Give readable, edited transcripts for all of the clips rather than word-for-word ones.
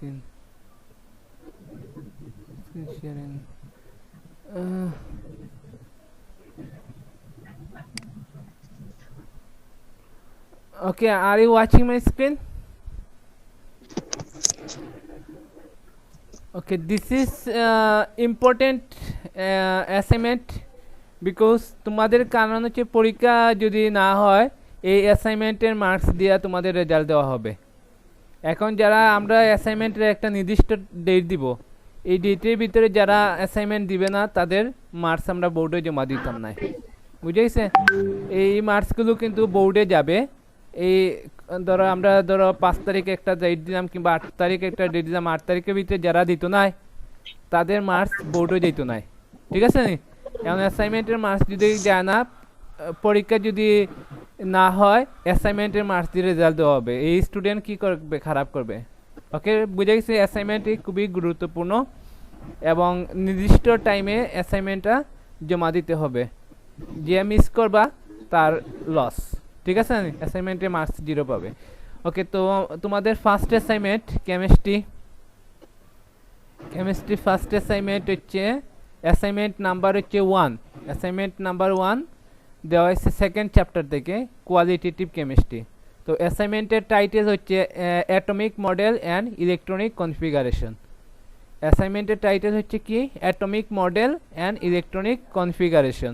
screen sharing. Okay, are you watching my screen? Okay, this is important assignment because তোমাদের কারণ হচ্ছে পরীক্ষা যদি না হয় এই অ্যাসাইনমেন্টের মার্কস দিয়ে তোমাদের রেজাল্ট দেওয়া হবে। এখন যারা আমরা অ্যাসাইনমেন্টের একটা নির্দিষ্ট ডেট দিব, এই ডেটের ভিতরে যারা অ্যাসাইনমেন্ট দিবে না তাদের মার্কস আমরা বোর্ডে জমা দিতাম না, বুঝে গেছে? এই মার্কসগুলো কিন্তু বোর্ডে যাবে। এই ধরো 5 তারিখে একটা ডেট দিলাম কিংবা 8 তারিখে একটা ডেট দিলাম, 8 তারিখের ভিতরে যারা দিত নাই তাদের মার্কস বোর্ডে যেত নাই, ঠিক আছে নি? এখন অ্যাসাইনমেন্টের মার্কস যদি যায় না, পরীক্ষা যদি না হয় অ্যাসাইনমেন্টের মার্কস দিয়ে রেজাল্ট দেওয়া হবে। এই স্টুডেন্ট কি করবে? খারাপ করবে। ওকে, বুঝে গেছি? অ্যাসাইনমেন্টটি খুবই গুরুত্বপূর্ণ এবং নির্দিষ্ট টাইমে অ্যাসাইনমেন্টটা জমা দিতে হবে। যে মিস করবা তার লস, ঠিক আছে? অ্যাসাইনমেন্টে মার্কস 0 পাবে। ওকে, তো তোমাদের first assignment chemistry first assignment হচ্ছে অ্যাসাইনমেন্ট নাম্বার হচ্ছে 1। অ্যাসাইনমেন্ট নাম্বার 1 দেওয়া হয়েছে সেকেন্ড চ্যাপ্টার থেকে, কোয়ালিটেটিভ কেমিস্ট্রি। তো অ্যাসাইনমেন্টের টাইটেল হচ্ছে atomic model and electronic configuration. অ্যাসাইনমেন্টের টাইটেল হচ্ছে কি? Atomic model and electronic configuration.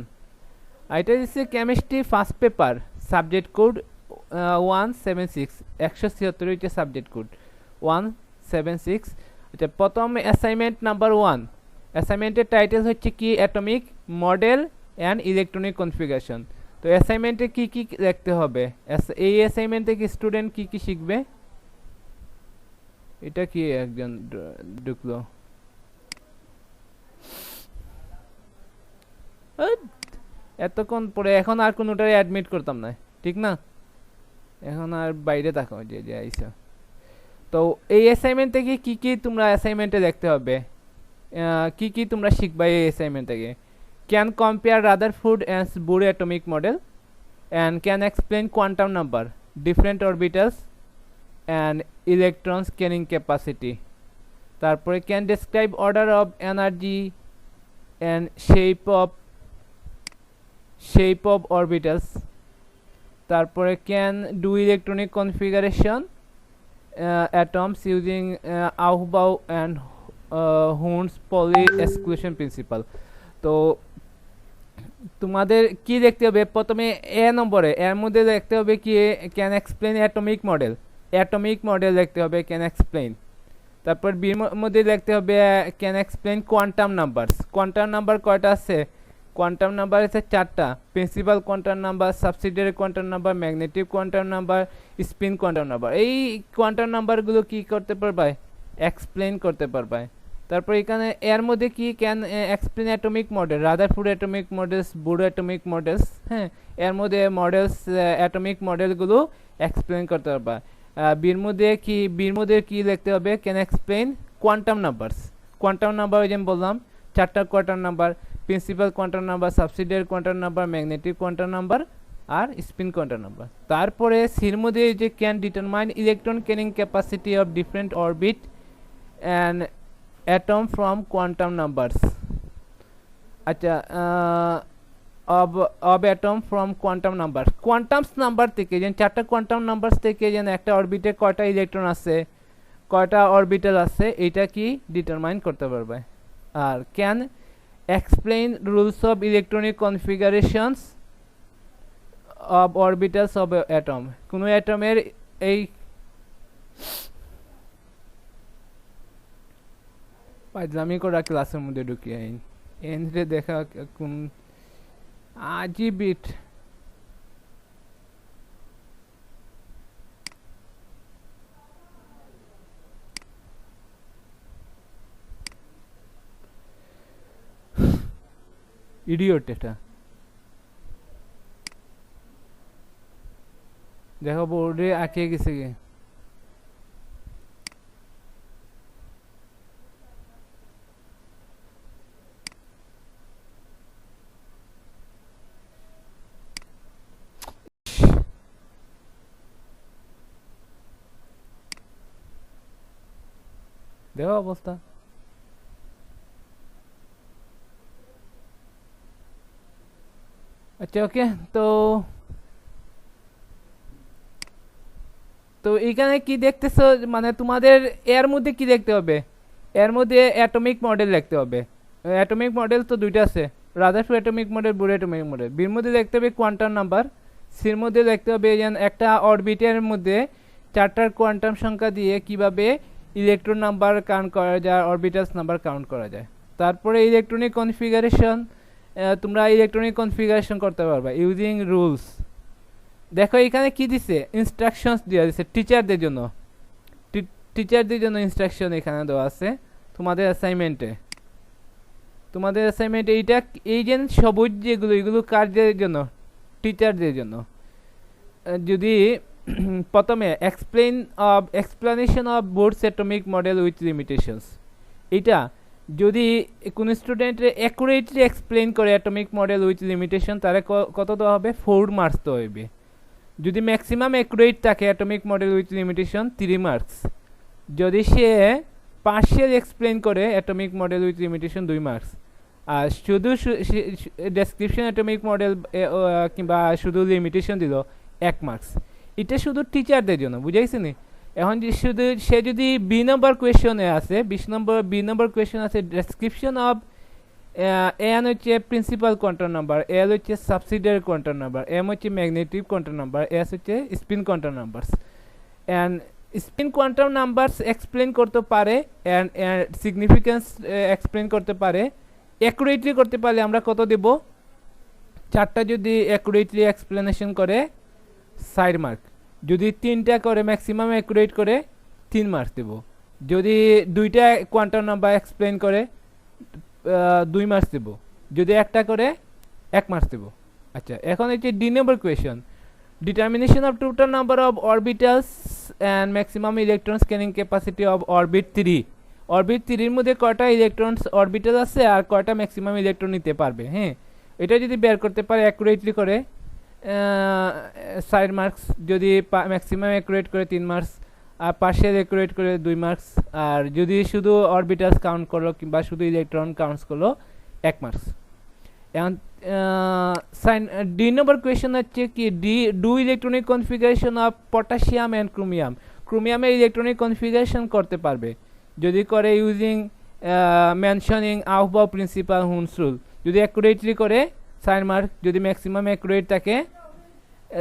আর এটা হচ্ছে chemistry first paper, subject code 176, 176 হচ্ছে সাবজেক্ট কোড 176। আচ্ছা, প্রথম অ্যাসাইনমেন্ট নাম্বার 1, অ্যাসাইনমেন্টের টাইটেল হচ্ছে কি? Atomic model and electronic configuration. তো অ্যাসাইনমেন্টে কি কি দেখতে হবে? এই অ্যাসাইনমেন্টে কি স্টুডেন্ট কি কি শিখবে? এটা কি একজন ঢুকলো? এতক্ষণ পরে এখন আর কোনোটারে অ্যাডমিট করতাম না, ঠিক না? এখন আর বাইরে থাকো যে যে আইসা। তো এই অ্যাসাইনমেন্ট থেকে কি কি তোমরা অ্যাসাইনমেন্টে দেখতে হবে, কি কি তোমরা শিখবা এই অ্যাসাইনমেন্ট থেকে? Can compare Rutherford and Bohr atomic model and can explain quantum number, different orbitals and electron scanning capacity. তারপরে can describe order of energy and shape of orbitals. তারপরে can do electronic configuration atoms using Aufbau and Hund's Pauli exclusion principle। তো তোমাদের কি দেখতে হবে? প্রথমে এ নম্বরে এর মধ্যে দেখতে হবে কি? ক্যান এক্সপ্লেন অ্যাটমিক মডেল দেখতে হবে, ক্যান এক্সপ্লেন। তারপর বির মধ্যে দেখতে হবে ক্যান এক্সপ্লেন কোয়ান্টাম নাম্বার কয়টা আছে? কোয়ান্টাম নাম্বার আছে 4টা, principal quantum number, subsidiary quantum number, magnetic quantum number, spin quantum number. এই কোয়ান্টাম নাম্বারগুলো কি করতে পারবে? এক্সপ্লেন করতে পারবে। তারপর এখানে এর মধ্যে কি? Can explain atomic model, Rutherford atomic models, Bohr atomic models. হ্যাঁ, এর মধ্যে মডেলস, অ্যাটমিক মডেলগুলো এক্সপ্লেন করতে পারবে। বির মধ্যে কি লিখতে হবে? ক্যান এক্সপ্লেন কোয়ান্টাম নাম্বার ওই যে বললাম 4টা quantum number, principal quantum number, subsidiary quantum number, magnetic quantum number আর স্পিন কোয়ান্টাম নাম্বার। তারপরে সির মধ্যে যে can determine electron carrying capacity of different orbit and atom from quantum numbers. আচ্ছা, of atom from quantum number থেকে যেন 4টা quantum number থেকে যেন একটা অরবিটে কয়টা ইলেকট্রন আছে, কয়টা অরবিটাল আছে, এটা কি ডিটারমাইন করতে পারবে। আর can explain rules of electronic configurations of orbitals of atom। কোন অ্যাটমের এই পাইজলামি করা ক্লাসের মধ্যে ঢুকিয়ে এনরে দেখা কোন আজিবিট। ইডিয়ট এটা, দেখো বোর্ডে আঁকে গেছে গে। দেখো অবস্থা। আচ্ছা ওকে, তো তো এখানে কি দেখতেছো, মানে তোমাদের এর মধ্যে কি দেখতে হবে, এর মধ্যে অ্যাটমিক মডেল দেখতে হবে। অ্যাটমিক মডেল তো দুইটা আছে, Rutherford atomic model, Bohr atomic model. বির মধ্যে দেখতে হবে কোয়ান্টাম নাম্বার, সির মধ্যে দেখতে হবে যেন একটা অরবিটের মধ্যে চারটার কোয়ান্টাম সংখ্যা দিয়ে কিভাবে ইলেকট্রন নাম্বার কাউন্ট করা যায়, অরবিটালস নাম্বার কাউন্ট করা যায়। তারপরে ইলেকট্রনিক কনফিগারেশন, তোমরা ইলেকট্রনিক কনফিগারেশন করতে পারবা ইউজিং রুলস। দেখো এখানে কি দিছে, ইনস্ট্রাকশনস দেওয়া দিছে টিচারদের জন্য, টিচারদের জন্য ইনস্ট্রাকশন এখানে দেওয়া আছে তোমাদের অ্যাসাইনমেন্টে। তোমাদের অ্যাসাইনমেন্টে এইটা, এই যে সবুজ যেগুলো, এগুলো কারদের জন্য, টিচারদের জন্য। যদি প্রথমে explanation of Bohr's atomic model with limitations, এটা যদি কোন স্টুডেন্ট অ্যাকুরেটলি এক্সপ্লেন করে অ্যাটমিক মডেল উইথ লিমিটেশন, তাহলে কত দেওয়া হবে, 4 মার্কস দেওয়া হবে। যদি ম্যাক্সিমাম অ্যাকুরেট থাকে atomic model with limitation, 3 marks. যদি সে পার্শিয়াল এক্সপ্লেন করে atomic model with limitation, 2 marks. আর শুধু ডেসক্রিপশন অ্যাটমিক মডেল কিংবা শুধু লিমিটেশন দিল, 1 মার্কস। এটা শুধু টিচারদের জন্য, বুঝাইছি নি? এখন যে শুধু সে যদি বি নম্বর কোয়েশনে আছে, বি নম্বর কোয়েশন আছে ডেসক্রিপশন অফ, এন হচ্ছে প্রিন্সিপাল কোয়ান্টাম নাম্বার, এল হচ্ছে সাবসিডিয়ারি কোয়ান্টাম নাম্বার, এম হচ্ছে ম্যাগনেটিক কোয়ান্টাম নাম্বার, এস হচ্ছে spin quantum numbers. And spin quantum numbers explain করতে পারে, অ্যান্ড সিগনিফিকেন্স এক্সপ্লেন করতে পারে। অ্যাকুরেটলি করতে পারলে আমরা কত দেব, 4টা যদি অ্যাকুরেটলি এক্সপ্লেনেশন করে 4 মার্ক, যদি 3টা করে ম্যাক্সিমাম অ্যাকুরেট করে 3 মার্কস দেব, যদি 2টা কোয়ান্টাম নাম্বার এক্সপ্লেন করে 2 মার্কস দেব, যদি একটা করে 1 মার্কস দেব। আচ্ছা এখন হচ্ছে D number question, determination of total number of orbitals and maximum electron scanning capacity of orbit 3। Orbit 3-র মধ্যে কয়টা ইলেকট্রনস অরবিটাল আছে আর কয়টা ম্যাক্সিমাম ইলেকট্রন নিতে পারবে। হ্যাঁ, এটা যদি বের করতে পারে অ্যাকুরেটলি করে 4 মার্কস, যদি ম্যাক্সিমাম অ্যাকুরেট করে 3 মার্কস, আর পার্শিয়াল অ্যাকুরেট করে 2 মার্কস, আর যদি শুধু অরবিটালস কাউন্ট করলো কিংবা শুধু ইলেকট্রন কাউন্টস করলো 1 মার্কস। এখন ডি নম্বর কোয়েশন হচ্ছে কি, do electronic configuration of potassium and chromium. ক্রোমিয়ামের ইলেকট্রনিক কনফিগারেশন করতে পারবে, যদি করে using mentioning Aufbau principle Hund's rule. যদি অ্যাকুরেটলি করে 4 মার্ক, যদি ম্যাক্সিমাম অ্যাকুরেট থাকে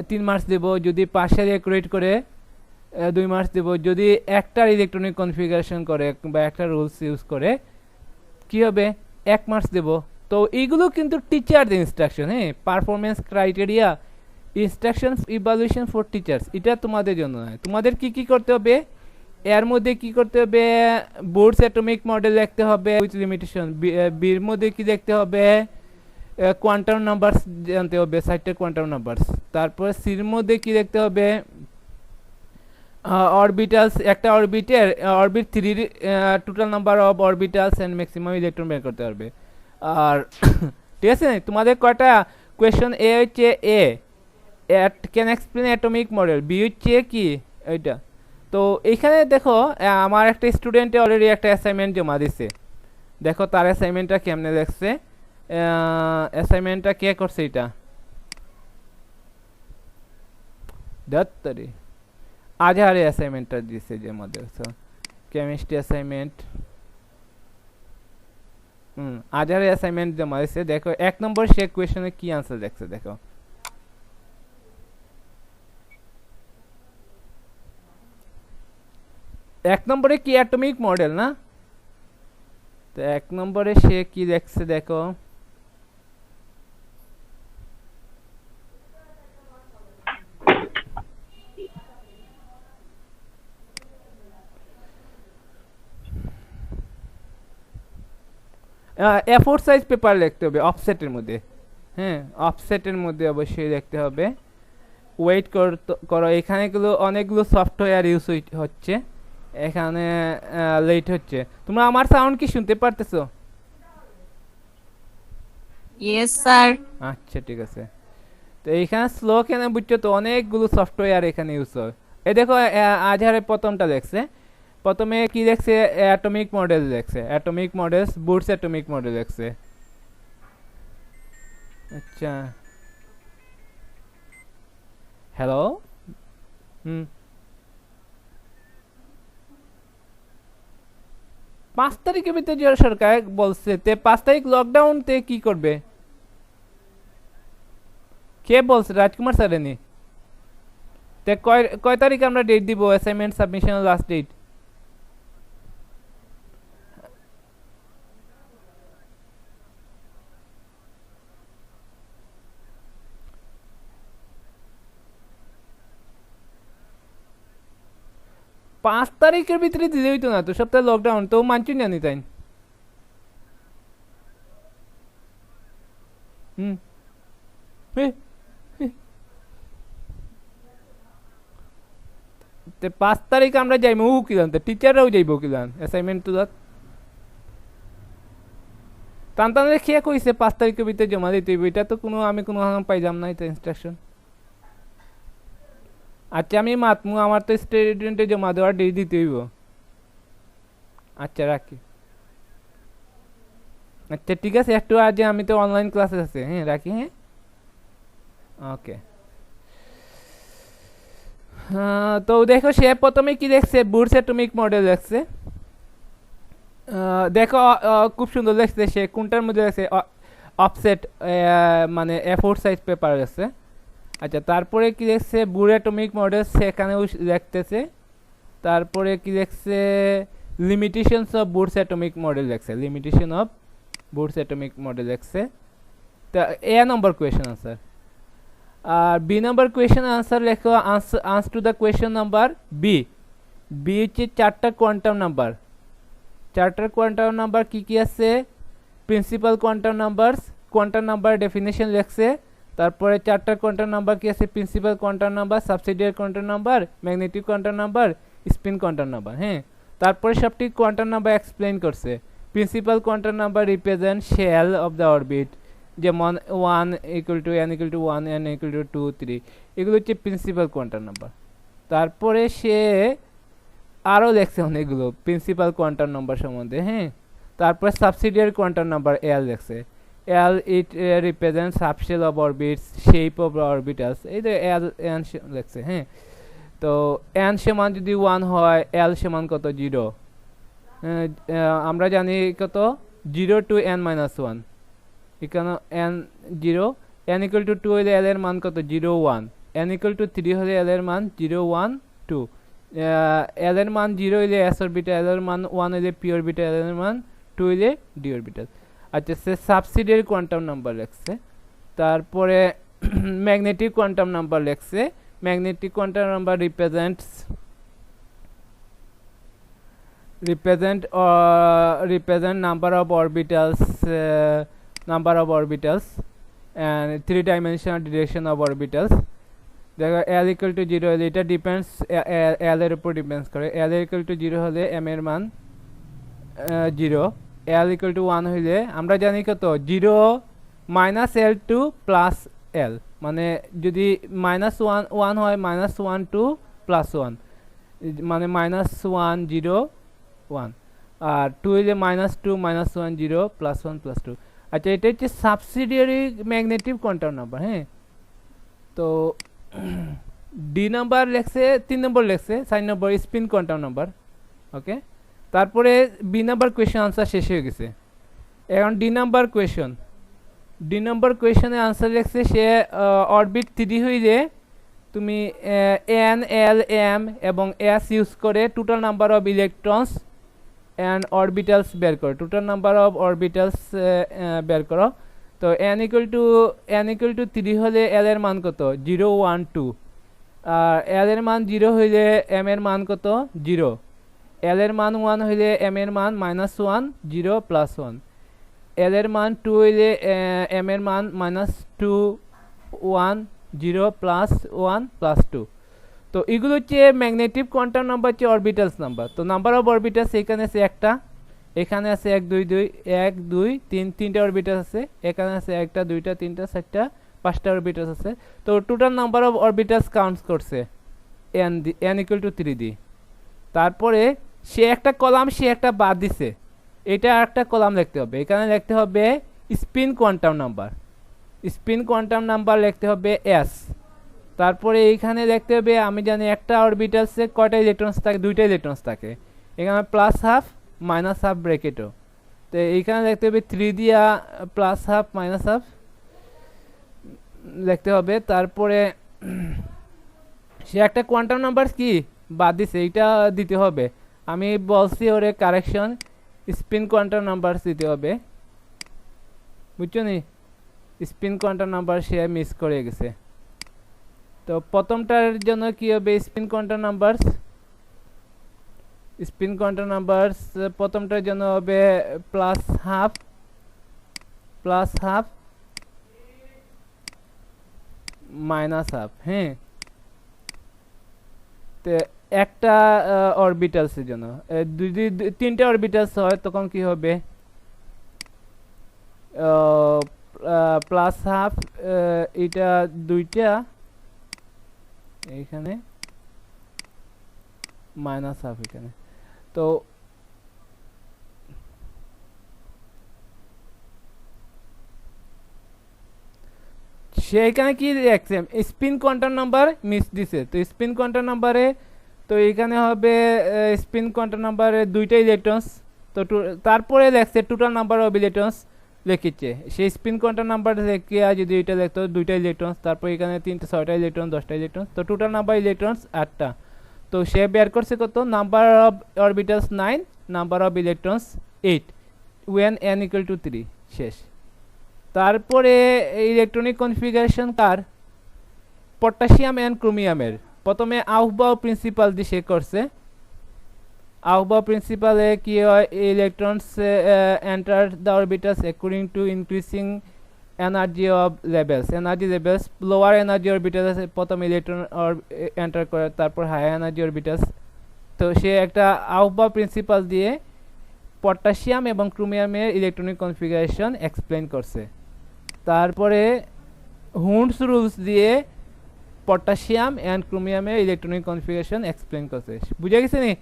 3 মার্কস দেব, যদি পার্শিয়াল অ্যাকুরেট করে 2 মার্কস দেব, যদি একটার ইলেকট্রনিক কনফিগারেশন করে বা একটা রুলস ইউজ করে কি হবে, 1 মার্কস দেব। তো এইগুলো কিন্তু টিচারদের ইনস্ট্রাকশন। হ্যাঁ, performance criteria, instruction evaluation for teachers, এটা তোমাদের জন্য নয়। তোমাদের কি কি করতে হবে, এর মধ্যে কি করতে হবে, বোরস অ্যাটমিক মডেল দেখতে হবে উইথ লিমিটেশন। বির মধ্যে কি দেখতে হবে, কোয়ান্টাম নাম্বারস জানতে হবে, 4টা কোয়ান্টাম নাম্বারস। তারপর সির মধ্যে কি দেখতে হবে, অরবিটালস, একটা অরবিটের orbit 3 total number of orbitals and maximum electron বের করতে পারবে। আর ঠিক আছে, তোমাদের কয়টা কোয়েশ্চন, এ হচ্ছে A can explain atomic model, B হচ্ছে কি এইটা। তো এইখানে দেখো আমার একটা স্টুডেন্টে অলরেডি একটা অ্যাসাইনমেন্ট জমা দিছে, দেখো তার অ্যাসাইনমেন্টটা কেমনে দেখছে। অ্যাসাইনমেন্টটা কে করছে, এটা দত্তরি আজহারে অ্যাসাইনমেন্টটা দিছে যে মধ্যে কেমিস্ট্রি অ্যাসাইনমেন্ট, আজহারে অ্যাসাইনমেন্ট জমা দিছে। দেখো 1 নম্বর সে কোয়েশ্চনে কি আনসার দেখছে, দেখো 1 নম্বরে কি অ্যাটমিক মডেল না, তো 1 নম্বরে সে কি দেখছে দেখো, A4 সাইজ পেপার লিখতে হবে অফসেটের মধ্যে। হ্যাঁ, অফসেটের মধ্যে অবশ্যই দেখতে হবে। ওয়েট করো, এখানে গুলো অনেকগুলো সফটওয়্যার ইউজ হচ্ছে, এখানে লেট হচ্ছে। তোমরা আমার সাউন্ড কি শুনতে পারতেছো? Yes sir. আচ্ছা ঠিক আছে। তো এইখানে স্লো কেন বুঝছো, তো অনেকগুলো সফটওয়্যার এখানে ইউজ হয়। এই দেখো আজহারে প্রথমটা দেখছে, প্রথমে কি দেখছে অ্যাটমিক মডেল দেখছে অ্যাটমিক মডেলস বুটস অ্যাটমিক মডেল দেখছে আচ্ছা হ্যালো হুম 5 তারিখের ভিতরে যে সরকার বলছে তে 5 তারিখ লকডাউন তে কি করবে কে বলছে রাজকুমার স্যারেনি তে কয় কয় তারিখ আমরা ডেট দিব অ্যাসাইনমেন্ট সাবমিশনের লাস্ট ডেট পাঁচ তারিখের ভিতরে দিলে হইতো না তো সপ্তাহে লকডাউন তো মানছি না নি তাই হুম তে 5 তারিখ আমরা যাইমু কি জান তো টিচাররাও যাইবো কি জান অ্যাসাইনমেন্ট তো দাত তানতানে খেয়ে কইছে 5 তারিখের ভিতরে জমা দিতে হইব এটা তো কোনো আমি কোনো পাইজাম না এটা ইনস্ট্রাকশন আচ্ছা আমি মাতমু আমার তো স্টুডেন্টে জমা দেওয়ার ডেট দিতে হইব আচ্ছা রাখি আচ্ছা ঠিক আছে একটু আজ আমি তো অনলাইন ক্লাসে আছে হ্যাঁ রাখি হ্যাঁ ওকে তো দেখো সে প্রথমে কি দেখছে বুটস অ্যাটমিক মডেল দেখছে দেখো খুব সুন্দর দেখছে সে কোনটার মধ্যে দেখছে অফসেট মানে A4 সাইজ পেপার আছে আচ্ছা তারপরে কি দেখছে বুট অ্যাটমিক মডেল সেখানেও দেখতেছে তারপরে কি দেখছে limitations of Bohr's atomic model দেখছে limitation of Bohr's atomic model দেখছে তা এ নম্বর কোয়েশ্চেন আনসার আর বি নাম্বার কোয়েশ্চেন আনসার লেখো answer to the question number B B হচ্ছে 4টা কোয়ান্টাম নাম্বার 4টা কোয়ান্টাম নাম্বার কি আছে প্রিন্সিপাল কোয়ান্টাম নাম্বার ডেফিনেশন লেখছে তারপরে 4টা কোয়ান্টাম নাম্বার কি আছে principal quantum number subsidiary quantum number magnetic quantum number spin quantum number হ্যাঁ তারপরে সবটি কোয়ান্টাম নাম্বার এক্সপ্লেইন করছে principal quantum number represent shell of the orbit যেমন 1 = n = 1 n = 2 3 এগুলো হচ্ছে প্রিন্সিপাল কোয়ান্টাম নাম্বার তারপরে সে আরও দেখছে অনেকগুলো প্রিন্সিপাল কোয়ান্টাম নাম্বার সম্বন্ধে হ্যাঁ তারপরে সাবসিডিয়ারি কোয়ান্টাম নাম্বার এল দেখছে L it represent subshell of orbits shape of orbitals এই যে এল এন দেখছে হ্যাঁ তো এন সমান যদি 1 হয় এল সমান কত 0 আমরা জানি কত 0 to n - 1 এখানে n 0 n = 2 হলে l এর মান কত 0 1 n = 3 হলে l এর মান 0 1 2 l এর মান 0 হলে s অরবিটাল l এর মান 1 হলে p অরবিটাল l এর মান 2 হলে d অরবিটাল আচ্ছা সে সাবসিডিয়ারি কোয়ান্টাম নাম্বার লিখছে তারপরে ম্যাগনেটিক কোয়ান্টাম নাম্বার লিখছে magnetic quantum number represent number of orbitals and 3-dimensional direction of orbitals দেখো l = 0 হলে এটা ডিপেন্ডস l এর উপর ডিপেন্ডস করে l = 0 হলে m এর মান 0 l = 1 হলে আমরা জানি কত 0 - l to +l মানে যদি -1 হয় -1 to +1 মানে -1 0 1 আর 2 হলে -2 -1 0 +1 +2 আচ্ছা এটা হচ্ছে সাবসিডিয়ারি ম্যাগনেটিক কোয়ান্টাম নাম্বার হ্যাঁ তো ডি নাম্বার লেখছে 3 নম্বর লেখছে 4 নম্বর স্পিন কোয়ান্টাম নাম্বার ওকে তারপরে বি নাম্বার কোয়েশ্চেন আনসার শেষ হয়ে গেছে এখন ডি নাম্বার কোয়েশ্চেনের আনসার লেখছে সে অরবিট 3 হইলে তুমি n l m এবং s ইউজ করে total number of electrons and orbitals বের করো টোটাল নাম্বার অফ অরবিটালস বের করো তো n = 3 হলে l এর মান কত 0 1 2 আর l এর মান 0 হইলে m এর মান কত 0 l এর মান 1 হইলে m এর মান -1 0 +1 l এর মান 2 হইলে m এর মান -2 1 0 +1 +2 তো এগুলো হচ্ছে ম্যাগনেটিক কোয়ান্টাম নাম্বার হচ্ছে অরবিটালস নাম্বার তো নাম্বার অফ অরবিটালস এখানে আছে একটা এখানে আছে 1 2 2 1 2 3 তিনটা অরবিটালস আছে এখানে আছে একটা দুইটা তিনটা চারটা পাঁচটা অরবিটালস আছে তো total number of orbitals counts করছে n = 3 দি তারপরে সে একটা কলাম সে একটা বাদ দিছে, এটা একটা কলাম লিখতে হবে, এখানে লিখতে হবে spin quantum number, spin quantum number লিখতে হবে এস। তারপরে এইখানে লিখতে হবে আমি জানি একটা অরবিটালসে কয়টা ইলেকট্রনস থাকে, দুইটা ইলেকট্রনস থাকে, এখানে প্লাস হাফ মাইনাস হাফ ব্র্যাকেটও, তো এইখানে লিখতে হবে 3 দিয়া প্লাস হাফ মাইনাস হাফ লিখতে হবে। তারপরে সে একটা কোয়ান্টাম নাম্বার কি বাদ দিছে এইটা দিতে হবে, আমি বলছি ওরে কারেকশন স্পিন কোয়ান্টাম নাম্বার দিতে হবে, বুঝছো নি? স্পিন কোয়ান্টাম নাম্বার সে মিস করে গেছে। তো প্রথমটার জন্য কি হবে spin quantum number, spin quantum number প্রথমটার জন্য হবে প্লাস হাফ মাইনাস হাফ। হ্যাঁ, তো একটা অরবিটালসের জন্য যদি তিনটা অরবিটালস হয় তখন কি হবে প্লাস হাফ, এটা দুইটা, এইখানে মাইনাস হাফ এখানে। তো সেইখানে কি দেখছে স্পিন কোয়ান্টাম নাম্বার মিস দিছে, তো স্পিন কোয়ান্টাম নাম্বারে তো এখানে হবে স্পিন কোয়ান্টাম নাম্বারে দুইটা ইলেকট্রনস, তো তারপরে দেখছে টোটাল নাম্বার অফ ইলেকট্রনস লিখেছে, সেই স্পিন কোয়ান্টাম নাম্বার দেখে যদি এটা দেখতো দুইটা ইলেকট্রনস, তারপর এখানে 3টা 6টা ইলেকট্রন 10টা ইলেকট্রন, তো টোটাল নাম্বার ইলেকট্রনস 8টা। তো সে বের করছে কত number of orbitals 9, number of electrons 8 when n equal to 3 শেষ। তারপরে ইলেকট্রনিক কনফিগারেশন কার পটাশিয়াম এন্ড ক্রোমিয়ামের, প্রথমে আউফবাউ প্রিন্সিপাল দিয়ে সে করছে। আউফবাউ প্রিন্সিপালে কি হয় electrons enter the orbitals according to increasing energy of levels, energy levels lower energy orbitals প্রথম ইলেকট্রন এন্টার করে, তারপর হাই এনার্জি অরবিটালস। তো সে একটা আউফবাউ প্রিন্সিপাল দিয়ে পটাশিয়াম এবং ক্রোমিয়ামের ইলেকট্রনিক কনফিগারেশন এক্সপ্লেন করছে। তারপরে হুন্ডস রুলস দিয়ে পটাশিয়াম এন্ড ক্রোমিয়ামের ইলেকট্রনিক কনফিগারেশন এক্সপ্লেন করছে। বুঝে গেছে নি?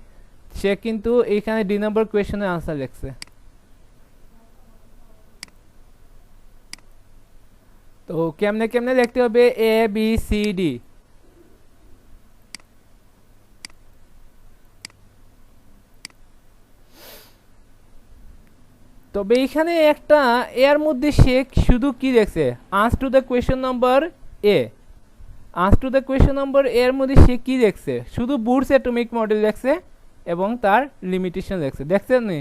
সে কিন্তু এইখানে 2 নম্বর কোয়েশ্চনের আনসার লিখছে। তো কেমনে কেমনে লিখতে হবে এ বি সি ডি, তবে এইখানে একটা এর মধ্যে সে শুধু কি দেখছে answer to the question number A, answer to the question number এর মধ্যে সে কি দেখছে শুধু বুরস অ্যাটমিক মডেল দেখছে এবং তার লিমিটেশন দেখছে, দেখছেন নি?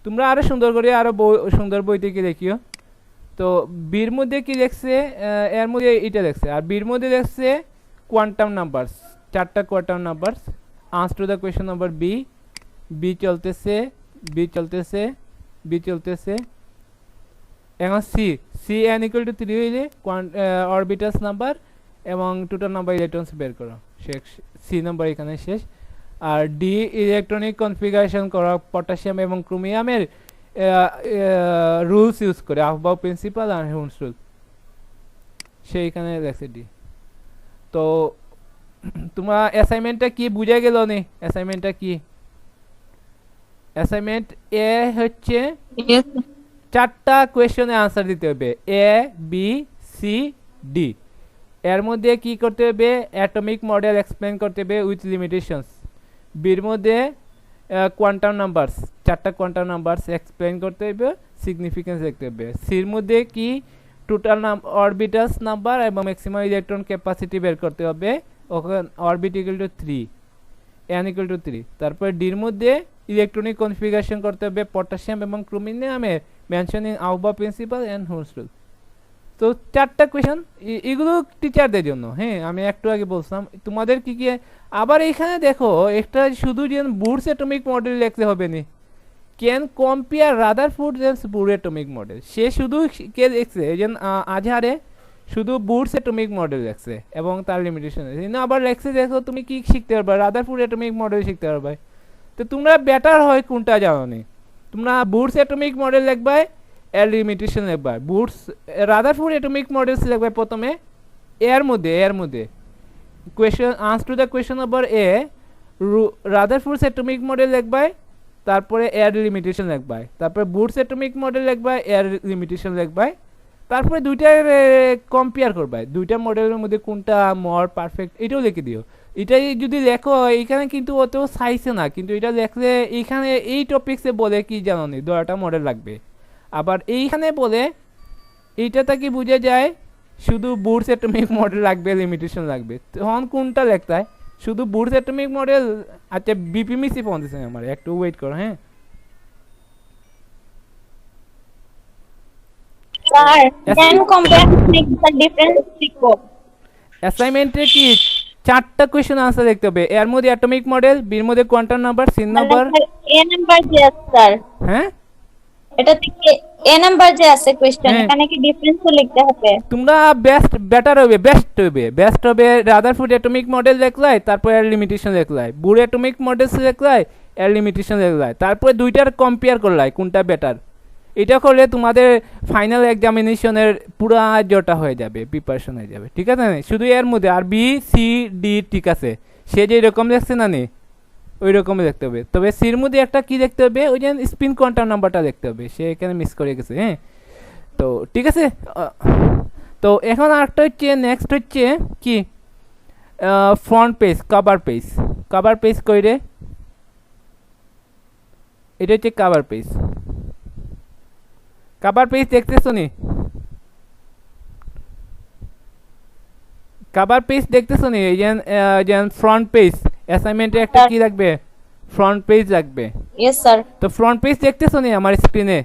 তোমরা আরো সুন্দর করে আরো সুন্দর বই থেকে দেখিও। তো বির মধ্যে কি দেখছে এর মধ্যে এটা দেখছে, আর বির মধ্যে দেখছে কোয়ান্টাম নাম্বারস 4টা quantum numbers. Answer to the question number B, B চলতেছে বি চলতেছে বি চলতেছে, এখন C, C N equal to 3 হইলে অরবিটালস নাম্বার এবং টোটাল নাম্বার ইলেকট্রনস বের করো, শেষ। সি নাম্বার এখানে শেষ। আর ডি ইলেকট্রনিক কনফিগারেশন করা পটাশিয়াম এবং ক্রোমিয়ামের রুলস ইউজ করে আফবাউ প্রিন্সিপাল আর হুন্ডস রুল, সেইখানে লেখছে ডি। তো তোমরা অ্যাসাইনমেন্টটা কি বুঝে গেল নি? অ্যাসাইনমেন্টটা কি? অ্যাসাইনমেন্ট এ হচ্ছে Yes. 4টা কোয়েশ্চনে আনসার দিতে হবে এ বি সি ডি। এর মধ্যে কি করতে হবে অ্যাটমিক মডেল এক্সপ্লেন করতে হবে উইথ লিমিটেশনস। বির মধ্যে কোয়ান্টাম নাম্বারস 4টা কোয়ান্টাম নাম্বারস এক্সপ্লেন করতে হবে, সিগনিফিকেন্স দেখতে হবে। সির মধ্যে কি টোটাল অরবিটালস নাম্বার এবং ম্যাক্সিমাম ইলেকট্রন ক্যাপাসিটি বের করতে হবে, ওখানে orbit equal to 3 n equal to 3। তারপর ডির মধ্যে ইলেকট্রনিক কনফিগারেশন করতে হবে পটাশিয়াম এবং ক্রোমিয়ামের mentioning Aufbau principle and Hund's rule. তো 4টা কোয়েশ্চন এগুলো টিচারদের জন্য। হ্যাঁ, আমি একটু আগে বলছিলাম তোমাদের কি কি। আবার এখানে দেখো একটা শুধু যে বুরস অ্যাটমিক মডেল লিখতে হবে নি, can compare Rutherford and Bohr atomic model, সে শুধু কে দেখছে যে আজহারে শুধু বুরস অ্যাটমিক মডেল লেখছে এবং তার লিমিটেশন কিন্তু আবার লেখছে দেখো তুমি কি শিখতে পারবে রাদারফোর্ড অ্যাটমিক মডেল শিখতে পারবে। তো তোমরা বেটার হয় কোনটা জানো নি, তোমরা বুরস অ্যাটমিক মডেল লিখবে এর লিমিটেশন লিখবে, বুরস রাদারফোর্ড অ্যাটমিক মডেলস লিখবে প্রথমে এর মধ্যে question answer to the question number A Rutherford atomic model লিখবাই, তারপরে এয়ার লিমিটেশন লিখবাই, তারপরে বুটস অ্যাটমিক মডেল লিখবাই, এয়ার লিমিটেশন লিখবাই, তারপরে দুইটার কম্পেয়ার করবাই, দুইটা মডেলের মধ্যে কোনটা মোর পারফেক্ট এটাও লিখে দিও। এটাই যদি লেখো এইখানে কিন্তু অত চাইছে না, কিন্তু এটা লেখলে এইখানে এই টপিক্সে বলে কি জানো নি, দুটা মডেল লাগবে। আবার এইখানে বলে এইটা থেকে বোঝা যায় শুধু বুটস অ্যাটমিক মডেল লাগবে, লিমিটেশন লাগবে, তখন কোনটা লিখতে হয়? শুধু বুটস অ্যাটমিক মডেল। আচ্ছা বিপি মিসি ফোন দিছে আমার, একটু ওয়েট করো হ্যাঁ। Sir, can compare make the difference report. অ্যাসাইনমেন্টে কি 4টা কোশ্চেন আনসার লিখতে হবে, এর মধ্যে অ্যাটমিক মডেল, বির মধ্যে কোয়ান্টাম নাম্বার, সিন নাম্বার। A number যে আছে স্যার, হ্যাঁ এটা থেকে A number যে আছে কোশ্চেন, হ্যাঁ। এখানে কি ডিফারেন্স লিখতে হবে? তোমরা বেটার হবে, বেস্ট হবে রাদারফোর্ড অ্যাটমিক মডেল লিখলাই, তারপর এর লিমিটেশন লিখলাই, বুর অ্যাটমিক মডেল লিখলাই, এর লিমিটেশন লিখলাই, তারপরে দুইটার কম্পেয়ার করলাই কোনটা বেটার। এটা করলে তোমাদের ফাইনাল এক্সামিনেশনের পুরা জটা হয়ে যাবে, প্রিপারেশন হয়ে যাবে, ঠিক আছে না? শুধু এর মধ্যে আর বি সি ডি ঠিক আছে, সে যে এরকম লিখছে না নি ওই রকমই দেখতে হবে, তবে সির মধ্যে একটা কি দেখতে হবে, ওই যে স্পিন কোয়ান্টাম নাম্বারটা দেখতে হবে, সে এখানে মিস করে গেছে হ্যাঁ। তো ঠিক আছে, তো এখন আরেকটা হচ্ছে নেক্সট হচ্ছে কি ফ্রন্ট পেজ, কভার পেজ কইরে, এটা হচ্ছে কভার পেজ দেখতেছো নি? কভার পেজ দেখতেছো নি? এই যে ফ্রন্ট পেজ, অ্যাসাইনমেন্টে একটা কি লাগবে, ফ্রন্ট পেজ লাগবে। Yes sir. তো ফ্রন্ট পেজ দেখতেছো নি আমার স্ক্রিনে?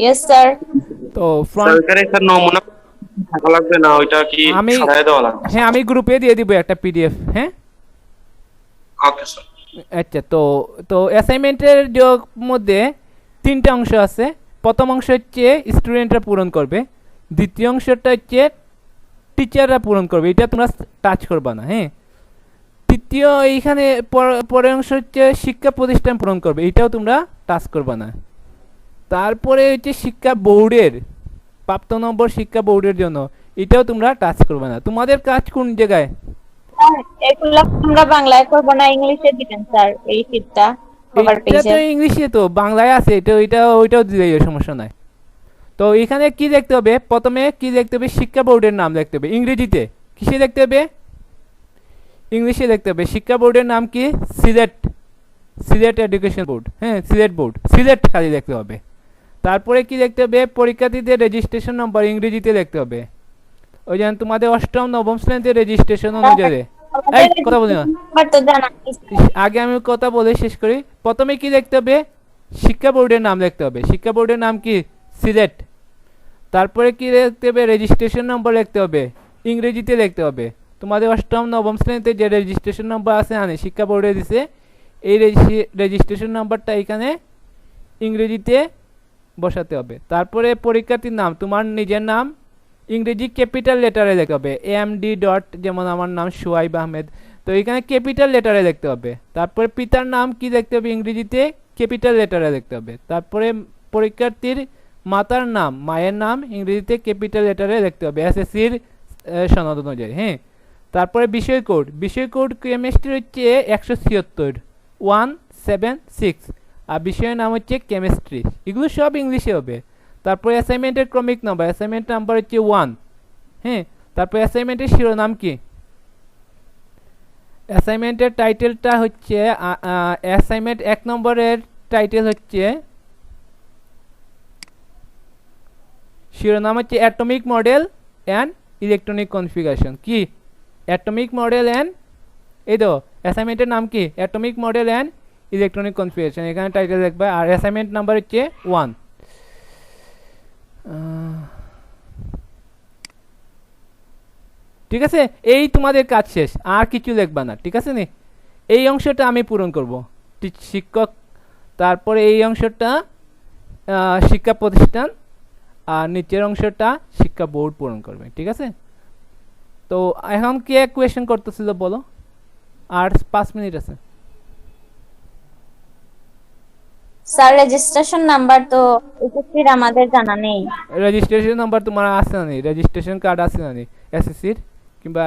Yes sir. তো ফ্রন্ট সরকারি স্যার নমুনা থাকা লাগবে না, ওইটা কি আমি ছড়ায় দেওয়া লাগবে? হ্যাঁ আমি গ্রুপে দিয়ে দিব একটা পিডিএফ হ্যাঁ। Okay sir. আচ্ছা তো তো অ্যাসাইনমেন্টের মধ্যে 3টা অংশ আছে। প্রথম অংশ হচ্ছে স্টুডেন্টরা পূরণ করবে, দ্বিতীয় অংশটা হচ্ছে টিচাররা পূরণ করবে, এটা তোমরা টাচ করবা না হ্যাঁ। তৃতীয় এইখানে পরের অংশ হচ্ছে শিক্ষা প্রতিষ্ঠান পূরণ করবে, এটাও তোমরা টাচ করবা না। তারপরে হচ্ছে শিক্ষা বোর্ডের, প্রাপ্ত নম্বর শিক্ষা বোর্ডের জন্য, এটাও তোমরা টাচ করবে না। তোমাদের কাজ কোন জায়গায়? এগুলো আমরা বাংলায় করব না ইংলিশে দিবেন স্যার এই শীটটা কভার এটা তো পেজে? ইংলিশে, তো বাংলায় আছে, ওইটাও দিলেই সমস্যা নাই। তো এখানে কি দেখতে হবে, প্রথমে কি দেখতে হবে, শিক্ষা বোর্ডের নাম দেখতে হবে ইংরেজিতে, কিসে দেখতে হবে, ইংলিশে দেখতে হবে। শিক্ষা বোর্ডের নাম কি? সিলেট এডুকেশন বোর্ড হ্যাঁ, সিলেট খালি দেখতে হবে। তারপরে কি দেখতে হবে, পরীক্ষার্থীদের রেজিস্ট্রেশন নাম্বার ইংরেজিতে দেখতে হবে, ওই যেন তোমাদের অষ্টম নবম শ্রেণীতে রেজিস্ট্রেশন অনুযায়ী। এই কথা বলি না, নাম্বার তো জানা আছে। আগে আমি কথা বলে শেষ করি। প্রথমে কি দেখতে হবে, শিক্ষা বোর্ডের নাম দেখতে হবে, শিক্ষা বোর্ডের নাম কি? সিলেট। তারপরে কি দেখতে হবে, রেজিস্ট্রেশন নম্বর লিখতে হবে, ইংরেজিতে লিখতে হবে। তোমাদের অষ্টম নবম শ্রেণীতে যে রেজিস্ট্রেশন নম্বর আছে আনে শিক্ষা বোর্ডে দিছে, এই রেজিস্ট্রেশন নাম্বারটা এখানে ইংরেজিতে বসাতে হবে। তারপরে পরীক্ষার্থীর নাম, তোমার নিজের নাম ইংরেজি ক্যাপিটাল লেটারে লিখতে হবে, এমডি ডট, যেমন আমার নাম সুয়াইব আহমেদ, তো এখানে ক্যাপিটাল লেটারে লিখতে হবে। তারপরে পিতার নাম কি দেখতে হবে, ইংরেজিতে ক্যাপিটাল লেটারে লিখতে হবে। তারপরে পরীক্ষার্থীর মাতার নাম, মায়ের নাম ইংরেজিতে ক্যাপিটাল লেটারে লিখতে হবে এসএসসির সনদ অনুযায়ী হ্যাঁ। তারপরে বিষয় কোড কেমিস্ট্রি হচ্ছে 176 176, আর বিষয়ের নাম হচ্ছে কেমিস্ট্রি, এগুলো সব ইংলিশে হবে। তারপরে অ্যাসাইনমেন্টের ক্রমিক নাম্বার, অ্যাসাইনমেন্ট নাম্বার হচ্ছে 1 হ্যাঁ। তারপরে অ্যাসাইনমেন্টের শিরোনাম কি, অ্যাসাইনমেন্টের টাইটেলটা হচ্ছে অ্যাসাইনমেন্ট 1 নম্বরের টাইটেল হচ্ছে, শিরোনাম হচ্ছে atomic model and electronic configuration. কি অ্যাটমিক মডেল অ্যান্ড, এই তো অ্যাসাইনমেন্টের নাম কি, atomic model and electronic configuration, এখানে টাইটেল দেখবে। আর অ্যাসাইনমেন্ট নাম্বার হচ্ছে 1। ঠিক আছে, এই তোমাদের কাজ শেষ, আর কিছু লিখবা না, ঠিক আছে নি? এই অংশটা আমি পূরণ করব, শিক্ষক। তারপরে এই অংশটা শিক্ষা প্রতিষ্ঠান, আর নিচের অংশটা শিক্ষা বোর্ড পূরণ করবে, ঠিক আছে? তো এখন কে কোয়েশ্চেন করতেছিল বলো, আর 5 মিনিট আছে। স্যার রেজিস্ট্রেশন নাম্বার তো উপস্থিত আমাদের জানা নেই। রেজিস্ট্রেশন নাম্বার তোমার আছে না? রেজিস্ট্রেশন কার্ড আছে না এসএসসির? কিংবা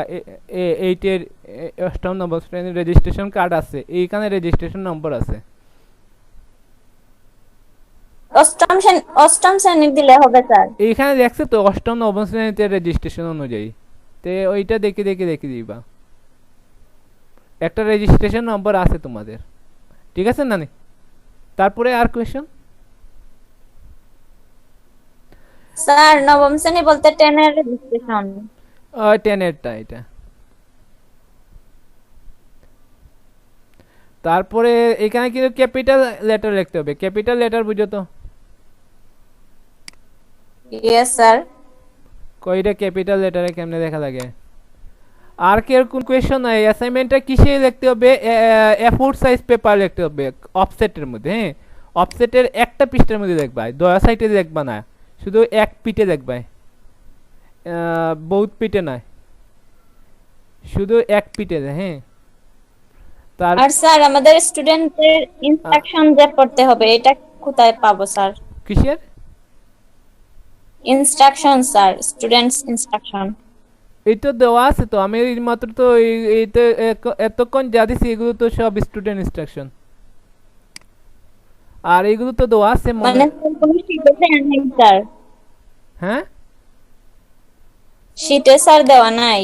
এইটের অষ্টম নবম শ্রেণীর রেজিস্ট্রেশন কার্ড আছে, এইখানে রেজিস্ট্রেশন নম্বর আছে। অষ্টম শ্রেণীর দিলে হবে স্যার। এইখানে দেখছে তো অষ্টম নবম শ্রেণীতে রেজিস্ট্রেশন অনুযায়ী, তে ওইটা দেখে দিবা, একটা রেজিস্ট্রেশন নম্বর আছে তোমাদের, ঠিক আছে নানি? তারপরে আর কোয়েশ্চন? স্যার নবম শ্রেণী বলতে 10 এর রেজিস্ট্রেশন। 10 এরটা এটা। তারপরে এখানে কিন্তু ক্যাপিটাল লেটার লিখতে হবে, ক্যাপিটাল লেটার বুঝো তো? Yes sir. কয়টা ক্যাপিটাল লেটারে কেমনে দেখা লাগে? আর কি কোন কোয়েশ্চন নাই? অ্যাসাইনমেন্টটা কিসে লিখতে হবে? A4 সাইজ পেপার লিখতে হবে অফসেটের মধ্যে। হ্যাঁ, অফসেটের একটা পৃষ্ঠার মধ্যে লিখবা, দয়া সাইডে লিখবা না, শুধু এক পিঠে লিখবা, বহুত পিঠে নয়, শুধু এক পিঠে। হ্যাঁ, আর স্যার আমাদের স্টুডেন্টদের ইনস্ট্রাকশন যে পড়তে হবে, এটা কোথায় পাবো স্যার? কিসের ইনস্ট্রাকশন স্যার, স্টুডেন্টস ইনস্ট্রাকশন। এই তো দেওয়া আছে তো, আমি মাত্র তো এইতে এতক্ষণ যা দিছি এগুলো তো সব স্টুডেন্ট ইনস্ট্রাকশন, আর এগুলো তো দেওয়া আছে মানে কোনো শীটে দেওয়া নাই স্যার? হ্যাঁ, শীটে স্যার দেওয়া নাই?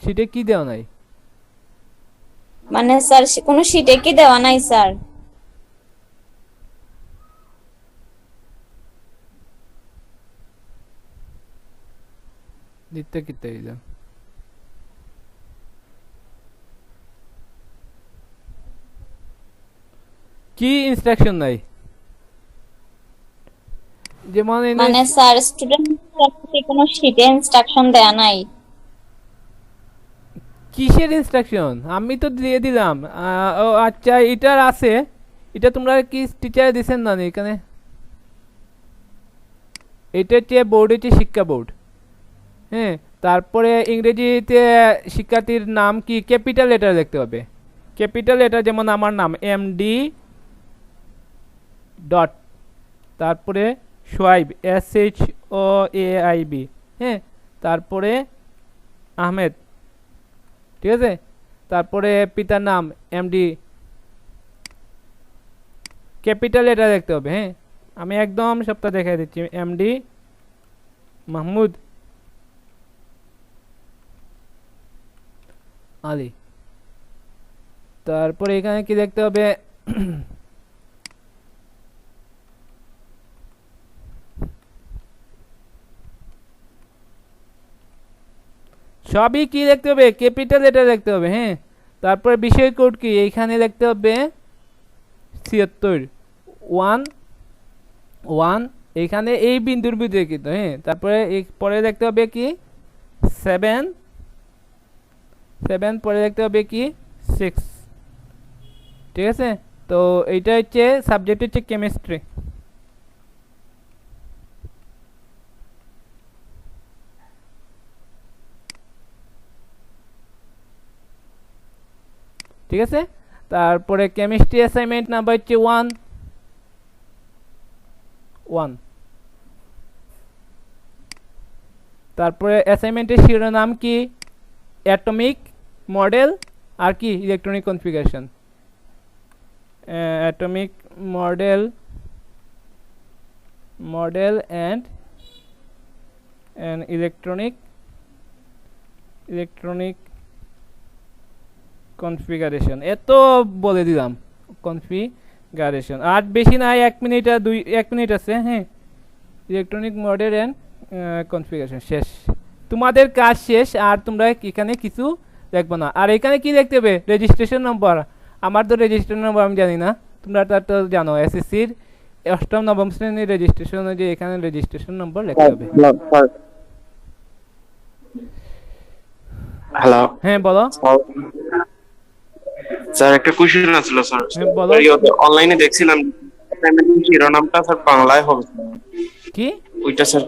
সেটা কি দেওয়া নাই? মানে স্যার কোনো শীটে কি দেওয়া নাই স্যার? দিতে কিতে দিলাম, কি ইনস্ট্রাকশন নাই? যেমন মানে স্যার স্টুডেন্টদের কোনো শীটে ইনস্ট্রাকশন দেওয়া নাই? কিসের ইনস্ট্রাকশন? আমি তো দিয়ে দিলাম। ও আচ্ছা, এটার আছে, এটা তোমরা কি টিচার দিছেন না এখানে? এটা হচ্ছে বোর্ড, হচ্ছে শিক্ষা বোর্ড। হ্যাঁ, তারপরে ইংরেজিতে শিক্ষার্থীর নাম কি ক্যাপিটাল লেটার দেখতে হবে, ক্যাপিটাল লেটার, যেমন আমার নাম MD ডট, তারপরে সোয়াইব SHOAIB, হ্যাঁ, তারপরে আহমেদ, ঠিক আছে, তারপরে পিতার নাম MD, ক্যাপিটাল লেটার দেখতে হবে। হ্যাঁ, আমি একদম সবটা দেখাই দিচ্ছি, MD মাহমুদ আলী। তারপরে এখানে কি দেখতে হবে? সবই কি দেখতে হবে? ক্যাপিটাল লেটার দেখতে হবে। হ্যাঁ, তারপরে বিষয় কোড কি এইখানে দেখতে হবে ৭৬ 1 এইখানে এই বিন্দুর ভিতরে কিন্তু। হ্যাঁ, তারপরে পরে দেখতে হবে কি 7 পরে দেখতে হবে কি 6, ঠিক আছে? তো এইটা হচ্ছে সাবজেক্ট, হচ্ছে কেমিস্ট্রি। ঠিক আছে, তারপরে কেমিস্ট্রি অ্যাসাইনমেন্ট নাম্বার হচ্ছে 1। তারপরে অ্যাসাইনমেন্টের শিরোনাম কি? অ্যাটমিক মডেল আর কি electronic configuration. Atomic model and electronic configuration, এত বলে দিলাম কনফিগারেশন। আর বেশি নাই, 1 মিনিট আর 1 মিনিট আছে। হ্যাঁ, ইলেকট্রনিক মডেল অ্যান্ড কনফিগারেশন শেষ, তোমাদের কাজ শেষ। আর তোমরা এখানে কিছু দেখবো না। আর এখানে কি দেখতে হবে? Registration number. আমার তো রেজিস্ট্রেশন নম্বর আমি জানি না, তোমরা তো জানো, SSCর অষ্টম নবম শ্রেণীর রেজিস্ট্রেশন অনুযায়ী এখানে রেজিস্ট্রেশন নম্বর লিখতে হবে। হ্যালো, হ্যাঁ বলো স্যার। একটা কোশ্চেন ছিল স্যার, হ্যাঁ, বলো। অনলাইনে দেখছিলাম শিরোনামটা স্যার বাংলায় হবে কি ওইটা স্যার